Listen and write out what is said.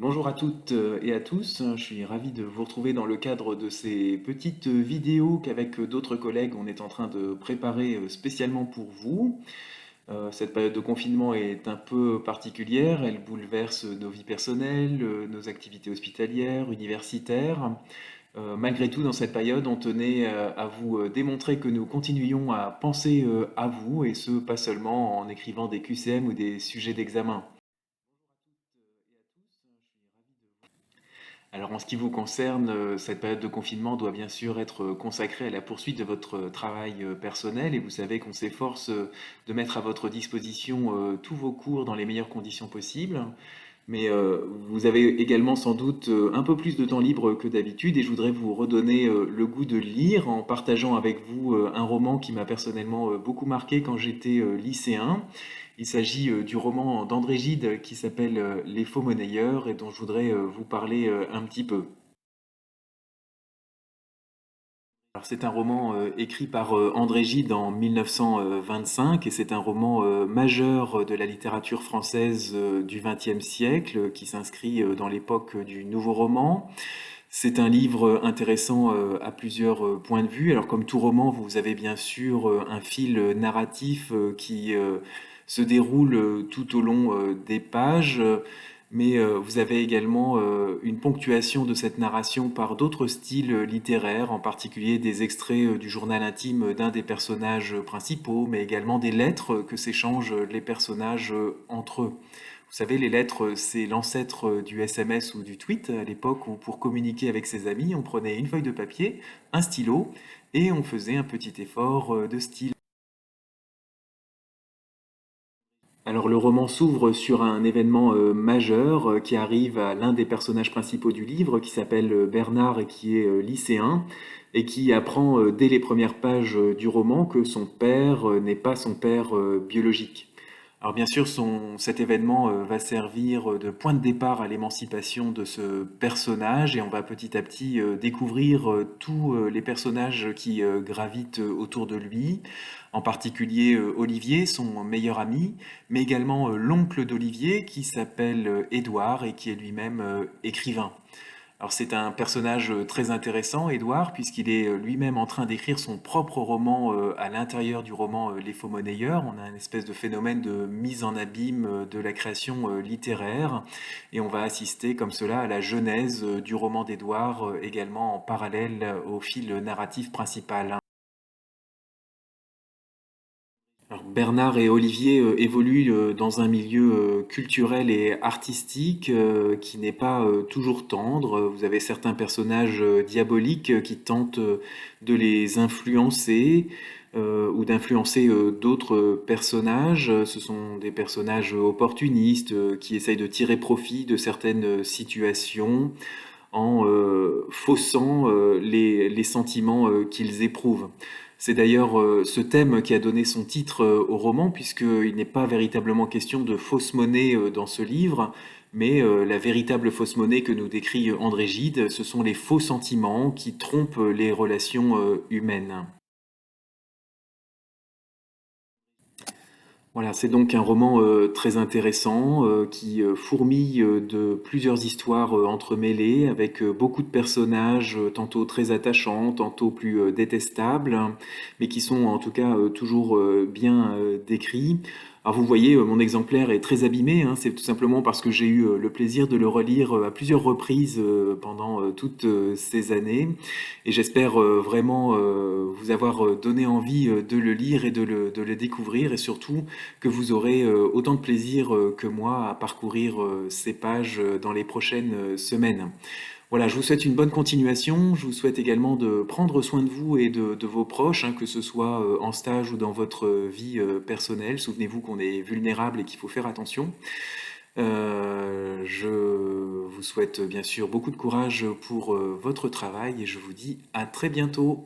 Bonjour à toutes et à tous, je suis ravi de vous retrouver dans le cadre de ces petites vidéos qu'avec d'autres collègues on est en train de préparer spécialement pour vous. Cette période de confinement est un peu particulière, elle bouleverse nos vies personnelles, nos activités hospitalières, universitaires. Malgré tout, dans cette période, on tenait à vous démontrer que nous continuions à penser à vous, et ce, pas seulement en écrivant des QCM ou des sujets d'examen. Alors en ce qui vous concerne, cette période de confinement doit bien sûr être consacrée à la poursuite de votre travail personnel, et vous savez qu'on s'efforce de mettre à votre disposition tous vos cours dans les meilleures conditions possibles. Mais vous avez également sans doute un peu plus de temps libre que d'habitude, et je voudrais vous redonner le goût de lire en partageant avec vous un roman qui m'a personnellement beaucoup marqué quand j'étais lycéen. Il s'agit du roman d'André Gide qui s'appelle Les faux monnayeurs, et dont je voudrais vous parler un petit peu. Alors c'est un roman écrit par André Gide en 1925, et c'est un roman majeur de la littérature française du XXe siècle qui s'inscrit dans l'époque du nouveau roman. C'est un livre intéressant à plusieurs points de vue. Alors comme tout roman, vous avez bien sûr un fil narratif qui se déroule tout au long des pages, mais vous avez également une ponctuation de cette narration par d'autres styles littéraires, en particulier des extraits du journal intime d'un des personnages principaux, mais également des lettres que s'échangent les personnages entre eux. Vous savez, les lettres, c'est l'ancêtre du SMS ou du tweet à l'époque où pour communiquer avec ses amis, on prenait une feuille de papier, un stylo et on faisait un petit effort de style. Alors le roman s'ouvre sur un événement majeur qui arrive à l'un des personnages principaux du livre, qui s'appelle Bernard et qui est lycéen, et qui apprend dès les premières pages du roman que son père n'est pas son père biologique. Alors bien sûr, cet événement va servir de point de départ à l'émancipation de ce personnage, et on va petit à petit découvrir tous les personnages qui gravitent autour de lui, en particulier Olivier, son meilleur ami, mais également l'oncle d'Olivier qui s'appelle Édouard et qui est lui-même écrivain. Alors c'est un personnage très intéressant, Édouard, puisqu'il est lui-même en train d'écrire son propre roman à l'intérieur du roman Les Faux Monnayeurs. On a une espèce de phénomène de mise en abîme de la création littéraire, et on va assister comme cela à la genèse du roman d'Édouard, également en parallèle au fil narratif principal. Alors, Bernard et Olivier évoluent dans un milieu culturel et artistique qui n'est pas toujours tendre. Vous avez certains personnages diaboliques qui tentent de les influencer ou d'influencer d'autres personnages. Ce sont des personnages opportunistes qui essayent de tirer profit de certaines situations en faussant les sentiments qu'ils éprouvent. C'est d'ailleurs ce thème qui a donné son titre au roman, puisqu'il n'est pas véritablement question de fausse monnaie dans ce livre, mais la véritable fausse monnaie que nous décrit André Gide, ce sont les faux sentiments qui trompent les relations humaines. Voilà, c'est donc un roman très intéressant qui fourmille de plusieurs histoires entremêlées avec beaucoup de personnages, tantôt très attachants, tantôt plus détestables, mais qui sont en tout cas toujours bien décrits. Alors vous voyez, mon exemplaire est très abîmé, hein, c'est tout simplement parce que j'ai eu le plaisir de le relire à plusieurs reprises pendant toutes ces années, et j'espère vraiment vous avoir donné envie de le lire et de le découvrir, et surtout que vous aurez autant de plaisir que moi à parcourir ces pages dans les prochaines semaines. Voilà, je vous souhaite une bonne continuation. Je vous souhaite également de prendre soin de vous et de vos proches, hein, que ce soit en stage ou dans votre vie personnelle. Souvenez-vous qu'on est vulnérable et qu'il faut faire attention. Je vous souhaite bien sûr beaucoup de courage pour votre travail, et je vous dis à très bientôt.